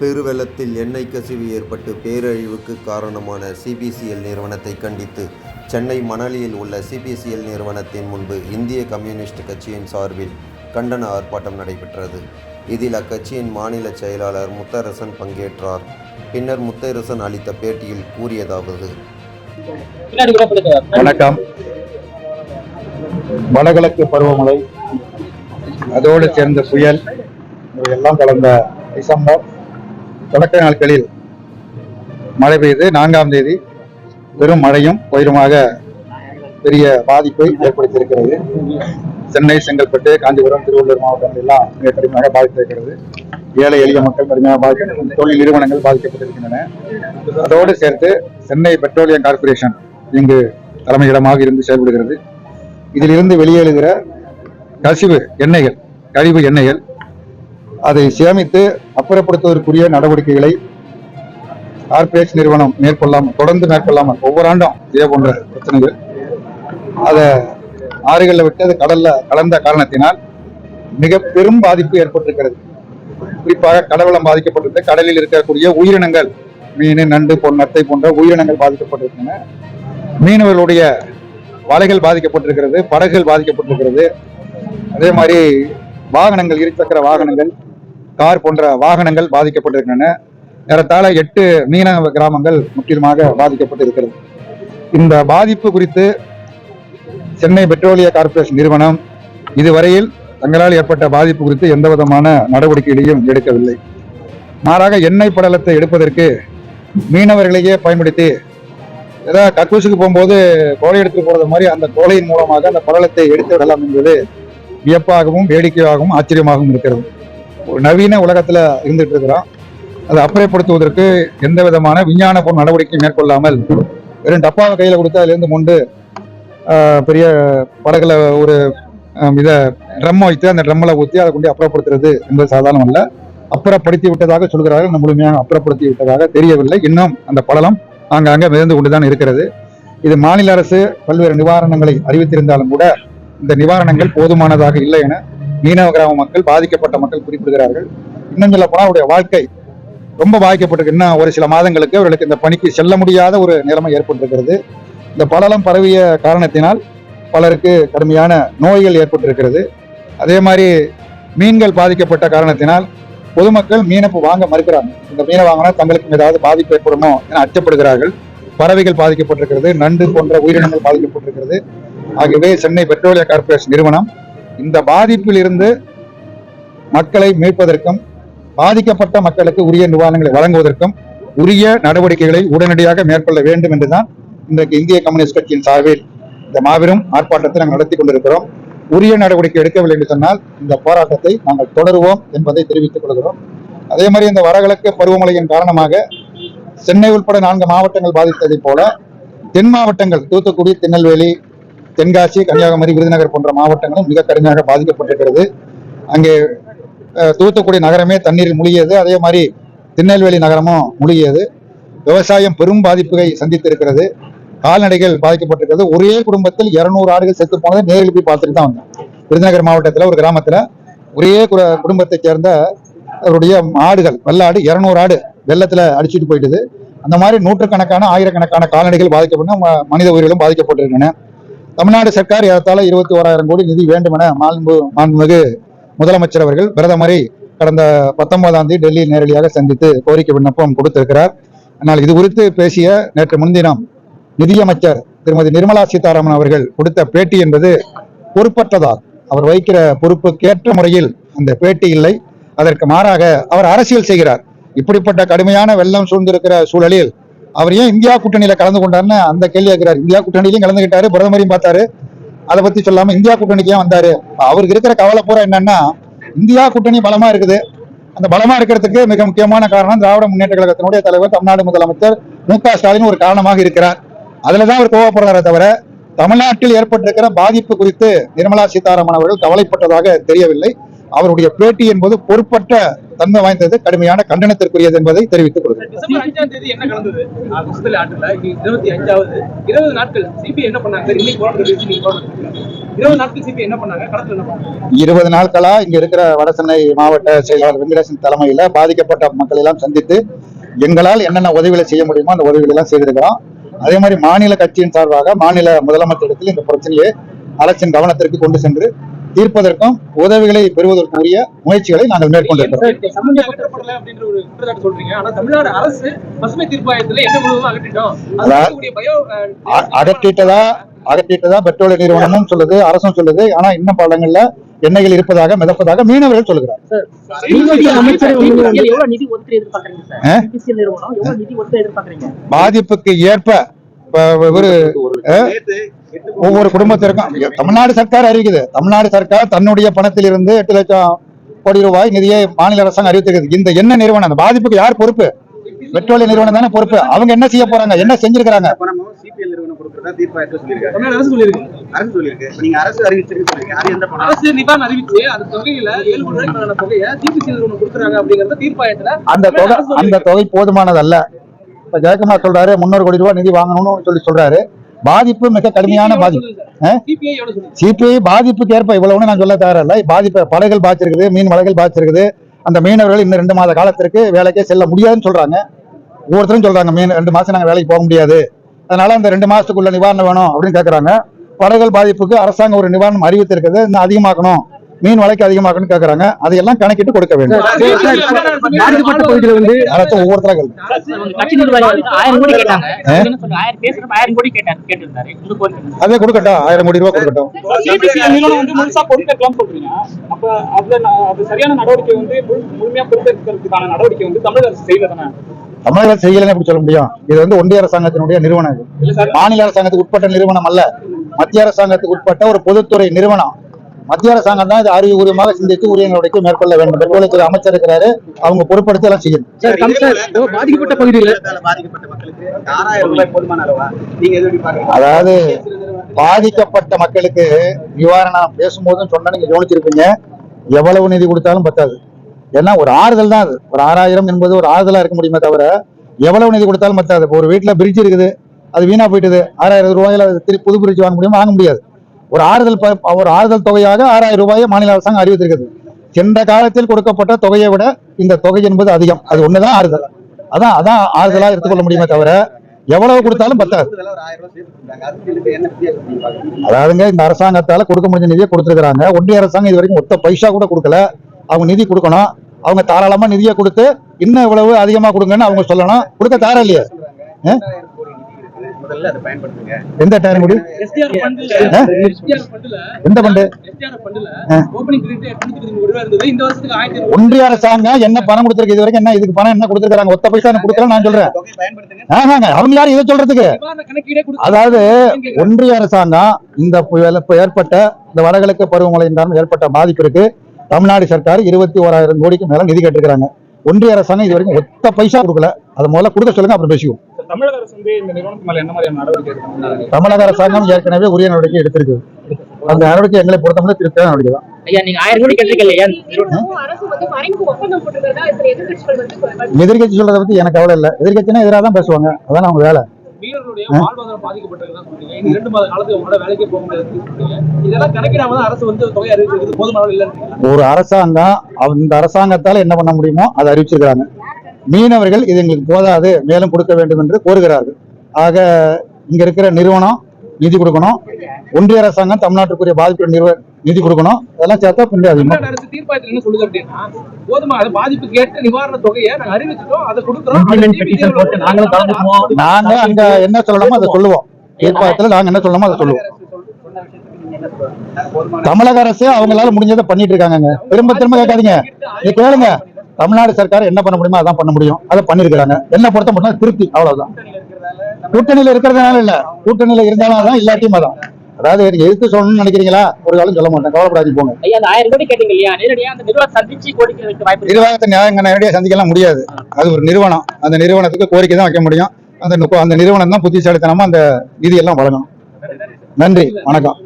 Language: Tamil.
பெருவெள்ளத்தில் எண்ணெய் கசிவு ஏற்பட்டு பேரழிவுக்கு காரணமான சிபிசிஎல் நிறுவனத்தை கண்டித்து சென்னை மணலியில் உள்ள சிபிசிஎல் நிறுவனத்தின் முன்பு இந்திய கம்யூனிஸ்ட் கட்சியின் சார்பில் கண்டன ஆர்ப்பாட்டம் நடைபெற்றது. இதில் அக்கட்சியின் மாநில செயலாளர் முத்தரசன் பங்கேற்றார். பின்னர் முத்தரசன் அளித்த பேட்டியில் கூறியதாவது: வணக்கம். வடகிழக்கு பருவமழை, அதோடு சேர்ந்த புயல் எல்லாம் கலந்த டிசம்பர் தொடக்க நாட்களில் மழை பெய்து 4ஆம் தேதி பெரும் மழையும் புயலுமாக பெரிய பாதிப்பை ஏற்படுத்தியிருக்கிறது. சென்னை, செங்கல்பட்டு, காஞ்சிபுரம், திருவள்ளூர் மாவட்டங்கள் எல்லாம் மிக கடுமையாக பாதித்திருக்கிறது. ஏழை எளிய மக்கள் கடுமையாக பாதிக்க, தொழில் நிறுவனங்கள் பாதிக்கப்பட்டிருக்கின்றன. அதோடு சேர்த்து சென்னை பெட்ரோலியம் கார்பரேஷன் இங்கு தலைமையிடமாக இருந்து செயல்படுகிறது. இதிலிருந்து வெளியேறுகிற கசிவு எண்ணெய்கள், கழிவு எண்ணெய்கள், அதை சேமித்து அப்புறப்படுத்துவதற்குரிய நடவடிக்கைகளை கார்பரேஷன் நிறுவனம் தொடர்ந்து மேற்கொள்ளாமல் ஒவ்வொரு ஆண்டும் இதே போன்ற பிரச்சனைகள் அதை ஆறுகளில் விட்டு அது கடல்ல கலந்த காரணத்தினால் மிக பெரும் பாதிப்பு ஏற்பட்டிருக்கிறது. குறிப்பாக கடல்வளம் பாதிக்கப்பட்டிருக்கிறது. கடலில் இருக்கக்கூடிய உயிரினங்கள், மீன், நண்டு, நத்தை போன்ற உயிரினங்கள் பாதிக்கப்பட்டிருக்கின்றன. மீனவர்களுடைய வலைகள் பாதிக்கப்பட்டிருக்கிறது, படகுகள் பாதிக்கப்பட்டிருக்கிறது. அதே மாதிரி வாகனங்கள், இருசக்கர வாகனங்கள், கார் போன்ற வாகனங்கள் பாதிக்கப்பட்டிருக்கின்றன. ஏறத்தாழ 8 மீனவ கிராமங்கள் முற்றிலுமாக பாதிக்கப்பட்டிருக்கிறது. இந்த பாதிப்பு குறித்து சென்னை பெட்ரோலிய கார்பரேஷன் நிறுவனம் இதுவரையில் தங்களால் ஏற்பட்ட பாதிப்பு குறித்து எந்த விதமான நடவடிக்கைகளையும் எடுக்கவில்லை. மாறாக எண்ணெய் படலத்தை எடுப்பதற்கு மீனவர்களையே பயன்படுத்தி, ஏதாவது கக்கூசுக்கு போகும்போது கோலை எடுத்து போறது மாதிரி அந்த கோலையின் மூலமாக அந்த படலத்தை எடுத்து விடலாம் என்பது வியப்பாகவும் வேடிக்கையாகவும் ஆச்சரியமாகவும் இருக்கிறது. ஒரு நவீன உலகத்துல இருந்துட்டு இருக்கிறோம். அதை அப்புறப்படுத்துவதற்கு எந்த விதமான விஞ்ஞானபூர்வ நடவடிக்கை மேற்கொள்ளாமல் வெறும் டப்பாவை கையில கொடுத்து அதிலிருந்து மொண்டு பெரிய படகுல ஒரு ட்ரம் வைத்து அந்த ட்ரம்மில் ஊற்றி அதை கொண்டு அப்புறப்படுத்துறது என்பது சாதாரணம் அல்ல. அப்புறப்படுத்தி விட்டதாக சொல்கிறார்கள். முழுமையாக அப்புறப்படுத்தி விட்டதாக தெரியவில்லை. இன்னும் அந்த படலம் ஆங்காங்க மிதந்து கொண்டுதான் இருக்கிறது. இது மாநில அரசு பல்வேறு நிவாரணங்களை அறிவித்திருந்தாலும் கூட இந்த நிவாரணங்கள் போதுமானதாக இல்லை என மீனவ கிராம மக்கள், பாதிக்கப்பட்ட மக்கள் குறிப்பிடுகிறார்கள். இன்னும் சொல்ல போனால் அவருடைய வாழ்க்கை ரொம்ப பாதிக்கப்பட்டிருக்கு. இன்னும் ஒரு சில மாதங்களுக்கு அவர்களுக்கு இந்த பணிக்கு செல்ல முடியாத ஒரு நிலைமை ஏற்பட்டிருக்கிறது. இந்த படலம் பரவிய காரணத்தினால் பலருக்கு கடுமையான நோய்கள் ஏற்பட்டிருக்கிறது. அதே மாதிரி மீன்கள் பாதிக்கப்பட்ட காரணத்தினால் பொதுமக்கள் மீனப்பு வாங்க மறுக்கிறாங்க. இந்த மீனை வாங்கினா தங்களுக்கு ஏதாவது பாதிப்பு ஏற்படுமோ என அச்சப்படுகிறார்கள். பறவைகள் பாதிக்கப்பட்டிருக்கிறது, நண்டு போன்ற உயிரினங்கள் பாதிக்கப்பட்டிருக்கிறது. ஆகவே சென்னை பெட்ரோலிய கார்பரேஷன் நிறுவனம் இந்த பாதிப்பில் இருந்து மக்களை மீட்பதற்கும் பாதிக்கப்பட்ட மக்களுக்கு உரிய நிவாரணங்களை வழங்குவதற்கும் உரிய நடவடிக்கைகளை உடனடியாக மேற்கொள்ள வேண்டும் என்றுதான் இன்றைக்கு இந்திய கம்யூனிஸ்ட் கட்சியின் சார்பில் இந்த மாபெரும் ஆர்ப்பாட்டத்தை நாங்கள் நடத்தி கொண்டிருக்கிறோம். உரிய நடவடிக்கை எடுக்கவில்லை என்று சொன்னால் இந்த போராட்டத்தை நாங்கள் தொடருவோம் என்பதை தெரிவித்துக் கொள்கிறோம். அதே மாதிரி இந்த வடகிழக்கு பருவமழையின் காரணமாக சென்னை உட்பட 4 மாவட்டங்கள் பாதித்ததை போல தென் மாவட்டங்கள், தூத்துக்குடி, திருநெல்வேலி, தென்காசி, கன்னியாகுமரி, விருதுநகர் போன்ற மாவட்டங்களும் மிக கடுமையாக பாதிக்கப்பட்டிருக்கிறது. அங்கே தூத்துக்குடி நகரமே தண்ணீரில் மூழ்கியது. அதே மாதிரி திருநெல்வேலி நகரமும் மூழ்கியது. விவசாயம் பெரும் பாதிப்புகளை சந்தித்திருக்கிறது. கால்நடைகள் பாதிக்கப்பட்டிருக்கிறது. ஒரே குடும்பத்தில் 200 ஆடுகள் செத்து போனதை நேரில் போய் பார்த்துட்டு தான் வந்தோம். விருதுநகர் மாவட்டத்தில் ஒரு கிராமத்துல ஒரே குடும்பத்தை சேர்ந்த அவருடைய ஆடுகள், வெள்ளாடு 200 ஆடு வெள்ளத்துல அடிச்சுட்டு போயிட்டுது. அந்த மாதிரி நூற்றுக்கணக்கான, ஆயிரக்கணக்கான கால்நடைகள் பாதிக்கப்பட்ட, மனித உயிர்களும் பாதிக்கப்பட்டிருக்கின்றன. தமிழ்நாடு சர்க்கார் ஏறத்தாழ 21,000 கோடி நிதி வேண்டும் என மாண்புமிகு முதலமைச்சர் அவர்கள் பிரதமரை கடந்த 19ஆம் தேதி டெல்லியில் நேரடியாக சந்தித்து கோரிக்கை விண்ணப்பம் கொடுத்திருக்கிறார். ஆனால் இது குறித்து பேசிய நேற்று முன்தினம் நிதியமைச்சர் திருமதி நிர்மலா சீதாராமன் அவர்கள் கொடுத்த பேட்டி என்பது பொறுப்பற்றதார். அவர் வைக்கிற பொறுப்புக்கேற்ற முறையில் அந்த பேட்டி இல்லை. அதற்கு மாறாக அவர் அரசியல் செய்கிறார். இப்படிப்பட்ட கடுமையான வெள்ளம் சூழ்ந்திருக்கிற சூழலில் அவர் ஏன் இந்தியா கூட்டணியில கலந்து கொண்டாருன்னு அந்த கேள்வி கேட்கிறார். இந்தியா கூட்டணியிலையும் கலந்துகிட்டாரு, பிரதமரையும் பார்த்தாரு. அதை பத்தி சொல்லாம இந்தியா கூட்டணிக்கு ஏன் வந்தாரு? அவருக்கு இருக்கிற கவலை பூரா என்னன்னா, இந்தியா கூட்டணி பலமா இருக்குது. அந்த பலமா இருக்கிறதுக்கு மிக முக்கியமான காரணம் திராவிட முன்னேற்ற கழகத்தினுடைய தலைவர், தமிழ்நாடு முதலமைச்சர் மு.க. ஸ்டாலின் ஒரு காரணமாக இருக்கிறார். அதுலதான் அவர் கோவப்படுறாரே தவிர தமிழ்நாட்டில் ஏற்பட்டிருக்கிற பாதிப்பு குறித்து நிர்மலா சீதாராமன் அவர்கள் கவலைப்பட்டதாக தெரியவில்லை. அவருடைய பேட்டி என்பது பொறுப்பற்ற தன்மை வாய்ந்தது, கடுமையான கண்டனத்திற்குரியது என்பதை தெரிவித்துக் கொள்கிறேன். டிசம்பர் 5ஆம் தேதி என்ன நடந்தது? 25வது 20 நாட்கள் சிபிஐ என்ன பண்ணாங்க? 20 நாட்கள் சிபி என்ன பண்ணாங்க, களத்துல என்ன பண்ணாங்க? 20 நாட்களா இங்க இருக்கிற வடசென்னை மாவட்ட செயலாளர் வெங்கடேசன் தலைமையில பாதிக்கப்பட்ட மக்கள் எல்லாம் சந்தித்து எங்களால் என்னென்ன உதவிகளை செய்ய முடியுமோ அந்த உதவிகளை எல்லாம் செய்திருக்கிறோம். அதே மாதிரி மாநில கட்சியின் சார்பாக மாநில முதலமைச்சரிடத்தில் இந்த பிரச்சனையை அரசின் கவனத்திற்கு கொண்டு சென்று தீர்ப்பதற்கும் உதவிகளை பெறுவதற்குரிய முயற்சிகளை நாங்கள் மேற்கொண்டிருக்கிறோம். அகற்றப்படல அப்படின்ற ஒரு குற்றச்சாட்டு சொல்றீங்க. ஆனா தமிழ்நாடு அரசு பசுமை தீர்ப்பாயத்துல என்ன முழுவதும் அகற்றிட்டோம், அகற்றிட்டதா பெட்ரோலிய நிறுவனமும் சொல்லுது, அரசும் சொல்லுது. ஆனா இன்னும் பலங்கள்ல எண்ணெய்கள் இருப்பதாக மிதப்பதாக மீனவர்கள் சொல்லுகிறார். பாதிப்புக்கு ஏற்ப ஒவ்வொரு குடும்பத்திற்கும் தமிழ்நாடு சர்க்கார் அறிவிக்குது. தமிழ்நாடு சர்க்கார் தன்னுடைய பணத்தில் இருந்து 8 லட்சம் கோடி ரூபாய் நிதியை மாநில அரசாங்கம் அறிவித்திருக்கிறது. இந்த என்ன நிறுவனம், அந்த பாதிப்புக்கு யார் பொறுப்பு? பெட்ரோலிய நிறுவனம் தானே பொறுப்பு. அவங்க என்ன செய்ய போறாங்க, என்ன செஞ்சிருக்காங்க? அந்த தொகை போதுமானதல்ல. இப்ப ஜெயக்குமார் சொல்றாரு 300 கோடி ரூபாய் நிதி வாங்கணும்னு சொல்றாரு. பாதிப்பு மிக கடுமையான பாதிப்பு. சிபிஐ பாதிப்புக்கு ஏற்ப இவ்வளவுன்னு நான் சொல்ல தயாரில்லை. பாதிப்பு படைகள் பாதிச்சிருக்குது, மீன் வலைகள் பாதிச்சிருக்குது. அந்த மீனவர்கள் இன்னும் 2 மாத காலத்திற்கு வேலைக்கே செல்ல முடியாதுன்னு சொல்றாங்க. ஒவ்வொருத்தரும் சொல்றாங்க மீன் 2 மாசம் நாங்க வேலைக்கு போக முடியாது, அதனால அந்த 2 மாசத்துக்குள்ள நிவாரணம் வேணும் அப்படின்னு கேட்கறாங்க. படைகள் பாதிப்புக்கு அரசாங்கம் ஒரு நிவாரணம் அறிவித்திருக்குது, இன்னும் அதிகமாக்கணும், மீன் வலைக்கு அதிகமாக்கணும் கேட்கறாங்க. அதையெல்லாம் கணக்கிட்டு கொடுக்க வேண்டும். ஒவ்வொருத்தரும் அதே கொடுக்கட்டும், 1000 கோடி ரூபாய் கொடுக்கட்டும். தமிழக அரசு செய்யலன்னு எப்படி சொல்ல முடியும்? இது ஒன்றிய அரசாங்கத்தினுடைய நிறுவனம், மாநில அரசாங்கத்துக்கு உட்பட்ட நிறுவனம் அல்ல. மத்திய அரசாங்கத்துக்கு உட்பட்ட ஒரு பொதுத்துறை நிறுவனம். மத்திய அரசாங்கம் தான் இது அறிவுபூர்வமாக சிந்தித்து உரிய நடவடிக்கை மேற்கொள்ள வேண்டும். பெட்ரோலியத்துறை அமைச்சர் இருக்கிறாரு, அவங்க பொறுப்படுத்தி எல்லாம் செய்யணும். பாதிக்கப்பட்ட பகுதியில் அதாவது பாதிக்கப்பட்ட மக்களுக்கு நிவாரணம் பேசும்போதும் சொன்னா நீங்க கவனிச்சிருப்பீங்க, எவ்வளவு நிதி கொடுத்தாலும் பத்தாது. ஏன்னா ஒரு ஆறுதல் தான் அது. ஒரு 6000 என்பது ஒரு ஆறுதலா இருக்க முடியுமே தவிர எவ்வளவு நிதி கொடுத்தாலும் பத்தாது. இப்போ ஒரு வீட்டுல பிரிட்ஜ் இருக்குது, அது வீணா போயிட்டுது, 6000 ரூபாயில புது பிரிட்ஜ் வாங்க முடியுமா? வாங்க முடியாது. ஒரு ஆறுதல் தொகையாக 6000 ரூபாயை மாநில அரசாங்கம் அறிவித்திருக்கிறது. சென்ற காலத்தில் கொடுக்கப்பட்ட தொகையை விட இந்த தொகை என்பது அதிகம். அது ஒண்ணுதான் ஆறுதல். அதான் ஆறுதலா எடுத்துக்கொள்ள முடியுமே தவிர எவ்வளவு கொடுத்தாலும் பத்தாது. அதாவதுங்க இந்த அரசாங்கத்தால கொடுக்க முடிஞ்ச நிதியை கொடுத்திருக்கிறாங்க. ஒன்றிய அரசாங்கம் இது வரைக்கும் ஒத்த பைசா கூட கொடுக்கல. அவங்க நிதி கொடுக்கணும். அவங்க தாராளமா நிதியை கொடுத்து இன்னும் இவ்வளவு அதிகமா கொடுங்கன்னு அவங்க சொல்லணும். கொடுக்க தயாரா இல்லையா? எந்த டைம் முடி எந்த பண்டு? ஒன்றிய அரசாங்கம் என்ன பணம் கொடுத்திருக்கு இது வரைக்கும்? என்ன இதுக்கு பணம் என்ன கொடுத்திருக்காங்க? ஒத்த பைசா கொடுக்கல நான் சொல்றேன். அவங்க யாரும் இதை சொல்றதுக்கு? அதாவது ஒன்றிய அரசாங்கம் இந்த ஏற்பட்ட இந்த வடகிழக்கு பருவமழை ஏற்பட்ட பாதிப்பிற்கு தமிழ்நாடு சர்க்கார் 21,000 கோடிக்கு மேல நிதி கேட்டிருக்காங்க. ஒன்றிய அரசாங்கம் இது வரைக்கும் ஒத்த பைசா கொடுக்கல. அது முதல்ல கொடுக்க சொல்லுங்க, அப்புறம் பேசுவோம். தமிழக அரசு இந்த நிறுவனத்துக்கு மேல என்ன மாதிரியான நடவடிக்கை எடுக்கணும்? தமிழக அரசாங்கம் ஏற்கனவே உரிய நடவடிக்கை எடுத்திருக்கு. அந்த நடவடிக்கை எங்களை பொறுத்தவரை திருப்தியான நடவடிக்கை தான். எதிர்கட்சி சொல்றதை பத்தி எனக்கு கவலை இல்லை. எதிர்கட்சினா எதிராக தான் பேசுவாங்க, அதான் அவங்க வேலை. வீரர்களுடைய வாழ்வாதாரம் பாதிக்கப்பட்டிருக்குதான் சொல்றீங்க. இந்த 2 மாத காலத்துக்கு அவங்களால வேலைக்கே போக முடியாது சொல்றீங்க. இதெல்லாம் கணக்கிடாம தான் அரசு தொகை அறிவிச்சிருக்கு. போதுமான அளவு இல்லைன்னு ஒரு அரசாங்கம் இந்த அரசாங்கத்தால என்ன பண்ண முடியுமோ அதை அறிவிச்சிருக்கிறாங்க. மீனவர்கள் இது எங்களுக்கு போதாது, மேலும் கொடுக்க வேண்டும் என்று கோருகிறார்கள். ஆக இங்க இருக்கிற நிறுவனம் நிதி கொடுக்கணும். ஒன்றிய அரசாங்கம் தமிழ்நாட்டுக்குரிய பாதிப்பு நிதி கொடுக்கணும். அதெல்லாம் சேர்த்தா பின்னாடி அரசு தீர்ப்பாயத்தில் என்ன சொல்லுது அப்படின்னா, போதுமான பாதிப்பு கேட்டு நிவாரண தொகையை நாங்க அறிவிச்சிட்டோம், அதை கொடுக்குறோம். நாங்க அங்க என்ன சொல்லணுமோ அதை சொல்லுவோம். தீர்ப்பாயத்துல நாங்க என்ன சொல்லணுமோ அதை சொல்லுவோம். தமிழக அரசு அவங்களால முடிஞ்சதை பண்ணிட்டு இருக்காங்க. திரும்ப திரும்ப கேட்காதீங்க, நீ கேளுங்க. தமிழ்நாடு சர்க்கார் என்ன பண்ண முடியுமோ அதான் பண்ண முடியும், அதை பண்ணிருக்காங்க. என்ன பொறுத்த மட்டும் திருப்தி, அவ்வளவுதான். கூட்டணியில இருக்கிறதுனால இல்ல, கூட்டணியில இருந்தாலும் தான், இல்லாட்டியும் அதான். அதாவது எதிர்த்து சொல்லணும்னு நினைக்கிறீங்களா? ஒரு காலம் சொல்ல மாட்டேன், கவலைப்படாது போங்க. நிர்வாகத்தை நேரடியாக சந்திக்கலாம் முடியாது. அது ஒரு நிறுவனம், அந்த நிறுவனத்துக்கு கோரிக்கை தான் வைக்க முடியும். அந்த நிறுவனம் தான் புத்திசாலித்தனமா அந்த நிதியெல்லாம் வழங்கணும். நன்றி, வணக்கம்.